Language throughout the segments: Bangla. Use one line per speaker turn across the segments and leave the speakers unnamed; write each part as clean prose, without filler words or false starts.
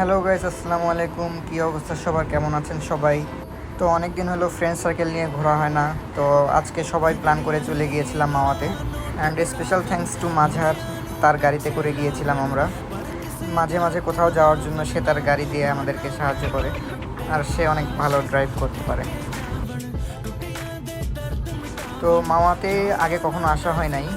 হ্যালো গাইস, আসসালামু আলাইকুম। কী অবস্থা সবার, কেমন আছেন সবাই? তো অনেক দিন হলো ফ্রেন্ড সার্কেল নিয়ে ঘোরা হয় না। তো আজকে সবাই প্ল্যান করে চলে গিয়েছিলাম মাওয়াতে। অ্যান্ড স্পেশাল থ্যাঙ্কস টু মাঝার, তার গাড়িতে করে গিয়েছিলাম আমরা। মাঝে মাঝে কোথাও যাওয়ার জন্য সে তার গাড়ি দিয়ে আমাদেরকে সাহায্য করে, আর সে অনেক ভালো ড্রাইভ করতে পারে। তো মাওয়াতে আগে কখনো আসা হয় নাই,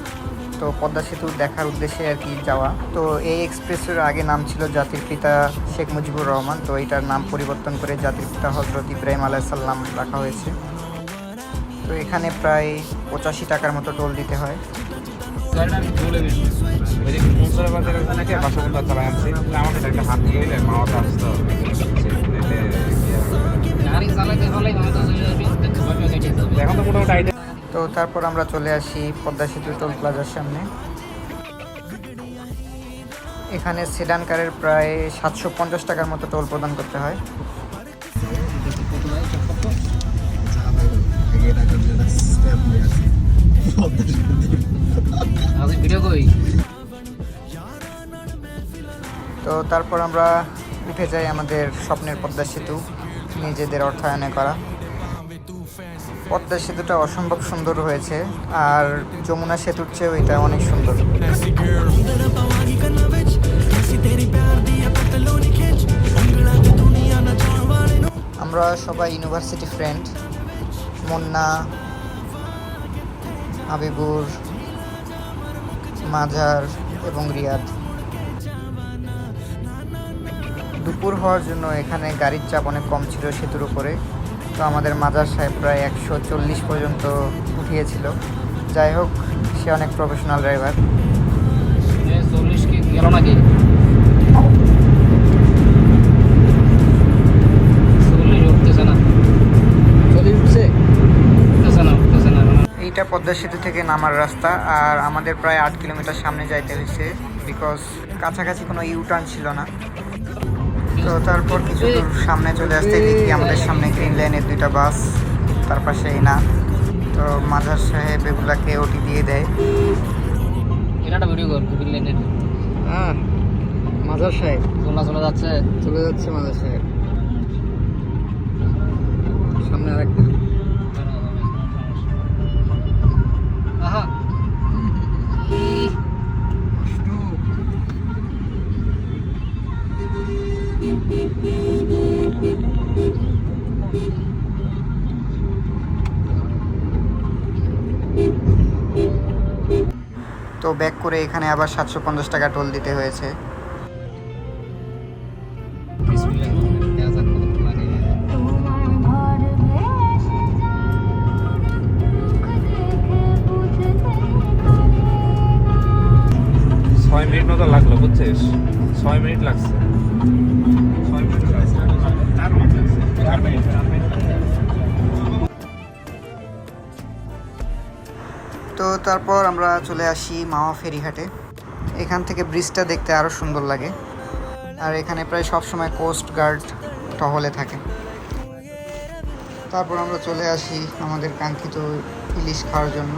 তো পদ্মা সেতু দেখার উদ্দেশ্যে আর কি যাওয়া। তো এই এক্সপ্রেসের আগে নাম ছিল জাতির পিতা শেখ মুজিবুর রহমান, তো এটার নাম পরিবর্তন করে জাতির পিতা হজরত ইব্রাহিম আলাইহিস সালাম রাখা হয়েছে। তো এখানে প্রায় 85 টাকার মতো টোল দিতে হয়। তো তারপর আমরা চলে আসি পদ্মা সেতু টোল প্লাজার সামনে। এখানে সেডান কারের প্রায় 750 টাকার মতো টোল প্রদান করতে হয়। তো তারপর আমরা উঠে যাই আমাদের স্বপ্নের পদ্মা সেতু, নিজেদের অর্থায়নে করা। পদ্মা সেতুটা অসম্ভব সুন্দর হয়েছে, আর যমুনা সেতুর চেয়েও এটা অনেক সুন্দর। আমরা সবাই ইউনিভার্সিটি ফ্রেন্ড, মুন্না, হাবিবুর, মাঝার এবং রিয়াদ। দুপুর হওয়ার জন্য এখানে গাড়ির চাপ অনেক কম ছিল সেতুর উপরে। তো আমাদের মাজার সাহেব প্রায় 140 পর্যন্ত উঠিয়েছিল। যাই হোক, সে অনেক প্রফেশনাল ড্রাইভার।
40 কি গেল নাকি?
এইটা পদ্মা সেতু থেকে নামার রাস্তা, আর আমাদের প্রায় 8 কিলোমিটার সামনে যাইতে হয়েছে, বিকজ কাছাকাছি কোনো ইউটার্ন ছিল না। তো তারপর কিছু দূর সামনে চলে আসতে দেখি আমাদের সামনে গ্রিন লাইনের 2টা বাস, তার পাশেই না। তো মাঝার সাহেব এগুলাকে ওটি দিয়ে দেয়।
এটা ভিডিও কর, গ্রিন লাইনের।
হ্যাঁ, মাঝার সাহেব
চলে
যাচ্ছে মাঝার সাহেব। সামনে আরেকটা।
আহা
তো ব্যাক করে এখানে আবার 750 টাকা টোল দিতে হয়েছে।
মিনিট মতো লাগলো, বুঝছিস? 6 মিনিট লাগছে।
তো তারপর আমরা চলে আসি মাওয়া ফেরিঘাটে। এখান থেকে ব্রিজটা দেখতে আরও সুন্দর লাগে, আর এখানে প্রায় সব সময় কোস্ট গার্ড টহলে থাকে। তারপর আমরা চলে আসি আমাদের কাঙ্ক্ষিত ইলিশ খাওয়ার জন্য।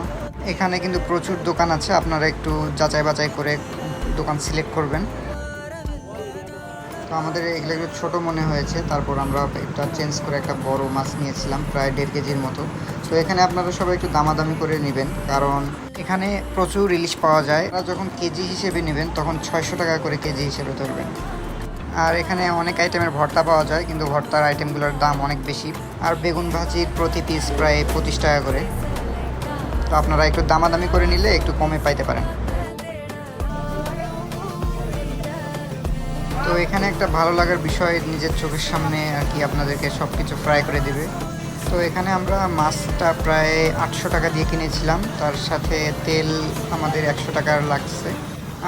এখানে কিন্তু প্রচুর দোকান আছে, আপনারা একটু যাচাই বাছাই করে দোকান সিলেক্ট করবেন। তো আমাদের এগুলো একটু ছোটো মনে হয়েছে, তারপর আমরা একটা চেঞ্জ করে একটা বড় মাছ নিয়েছিলাম, প্রায় 1.5 কেজির মতো। তো এখানে আপনারা সবাই একটু দামাদামি করে নেবেন, কারণ এখানে প্রচুর ইলিশ পাওয়া যায়। আর যখন কেজি হিসেবে নেবেন তখন 600 টাকা করে কেজি হিসেবে ধরবেন। আর এখানে অনেক আইটেমের ভর্তা পাওয়া যায়, কিন্তু ভর্তার আইটেমগুলোর দাম অনেক বেশি। আর বেগুন ভাজির প্রতি পিস প্রায় 25 টাকা করে। তো আপনারা একটু দামাদামি করে নিলে একটু কমে পাইতে পারেন। তো এখানে একটা ভালো লাগার বিষয়, নিজের চোখের সামনে আর কি আপনাদেরকে সব কিছু ফ্রাই করে দেবে। তো এখানে আমরা মাছটা প্রায় 800 টাকা দিয়ে কিনেছিলাম, তার সাথে তেল আমাদের 100 টাকার লাগছে,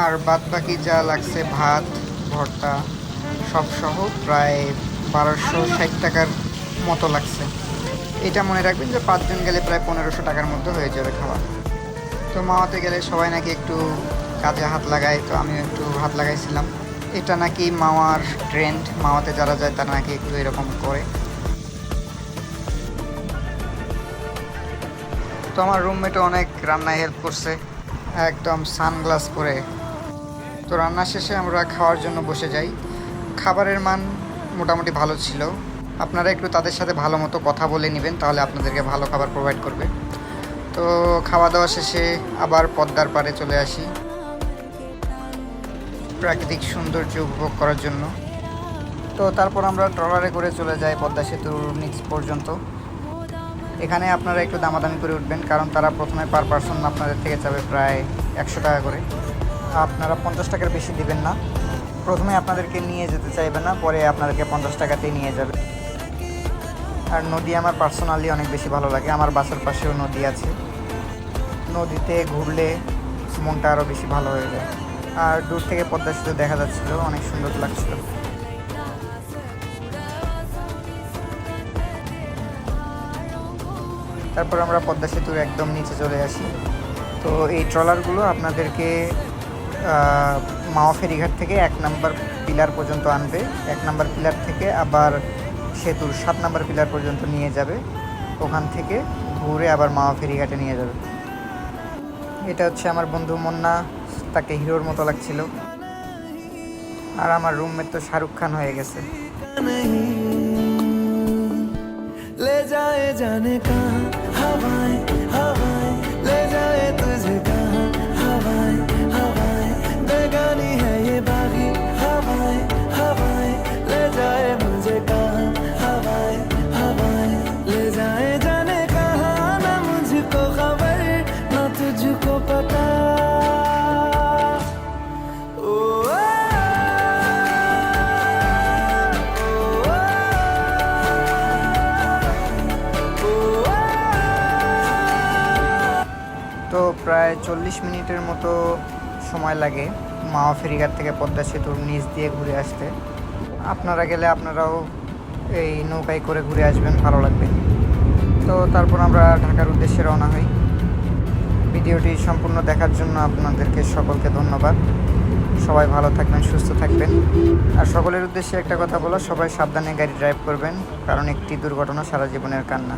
আর বাদ বাকি যা লাগছে ভাত, ভর্তা সব সহ প্রায় 1260 টাকার মতো লাগছে। এটা মনে রাখবেন যে 5 জন গেলে প্রায় 1500 টাকার মধ্যে হয়ে যাবে খাওয়া। তো মাওয়াতে গেলে সবাই নাকি একটু কাজে হাত লাগায়, তো আমিও একটু হাত লাগাইছিলাম। এটা নাকি মাওয়ার ট্রেন্ড, মাওয়াতে যারা যায় তারা নাকি একটু এরকম করে। তো আমার রুমমেটও অনেক রান্নায় হেল্প করছে, একদম সানগ্লাস পরে। তো রান্না শেষে আমরা খাওয়ার জন্য বসে যাই। খাবারের মান মোটামুটি ভালো ছিল। আপনারা একটু তাদের সাথে ভালো মতো কথা বলে নেবেন, তাহলে আপনাদেরকে ভালো খাবার প্রোভাইড করবে। তো খাওয়া দাওয়া শেষে আবার পদ্মার পাড়ে চলে আসি প্রাকৃতিক সৌন্দর্য উপভোগ করার জন্য। তো তারপর আমরা ট্রলারে করে চলে যাই পদ্মা সেতুর নিচ পর্যন্ত। এখানে আপনারা একটু দামাদামি করে উঠবেন, কারণ তারা প্রথমে পার পারসন আপনাদের থেকে যাবে প্রায় 100 টাকা করে। আপনারা 50 টাকার বেশি দিবেন না। প্রথমে আপনাদেরকে নিয়ে যেতে চাইবে না, পরে আপনাদেরকে 50 টাকাতেই নিয়ে যাবে। আর নদী আমার পার্সোনালি অনেক বেশি ভালো লাগে। আমার বাসার পাশেও নদী আছে, নদীতে ঘুরলে মনটা আরও বেশি ভালো হয়ে যায়। আর দূর থেকে পদ্মা সেতু দেখা যাচ্ছিল, অনেক সুন্দর লাগছিল। তারপর আমরা পদ্মা সেতুর একদম নিচে চলে আসি। তো এই ট্রলারগুলো আপনাদেরকে মাওয়া ফেরিঘাট থেকে 1 নম্বর পিলার পর্যন্ত আনবে। 1 নম্বর পিলার থেকে আবার সেতুর 7 নম্বর পিলার পর্যন্ত নিয়ে যাবে। ওখান থেকে ঘুরে আবার মাওয়া ফেরিঘাটে নিয়ে যাবে। এটা হচ্ছে আমার বন্ধু মুন্না, তাকে হিরোর মতো লাগছিল। আর আমার রুমমেট তো শাহরুখ খান হয়ে গেছে।
ले जाए जाने कहाँ हवाएं हवाएं, ले जाए तुझे कहाँ हवाएं हवाएं, बेगानी है ये बागी हवाएं हवाएं, ले जाए मुझे कहाँ हवाएं हवाएं, ले जाए जाने कहाँ, ना मुझको खबर ना तुझको पता।
তো প্রায় 40 মিনিটের মতো সময় লাগে মাওয়া ফেরিঘাট থেকে পদ্মা সেতুর নিচ দিয়ে ঘুরে আসতে। আপনারা গেলে আপনারাও এই নৌকায় করে ঘুরে আসবেন, ভালো লাগবে। তো তারপর আমরা ঢাকার উদ্দেশ্যে রওনা হই। ভিডিওটি সম্পূর্ণ দেখার জন্য আপনাদেরকে সকলকে ধন্যবাদ। সবাই ভালো থাকবেন, সুস্থ থাকবেন। আর সকলের উদ্দেশ্যে একটা কথা বলো, সবাই সাবধানে গাড়ি ড্রাইভ করবেন, কারণ একটি দুর্ঘটনা সারা জীবনের কান্না।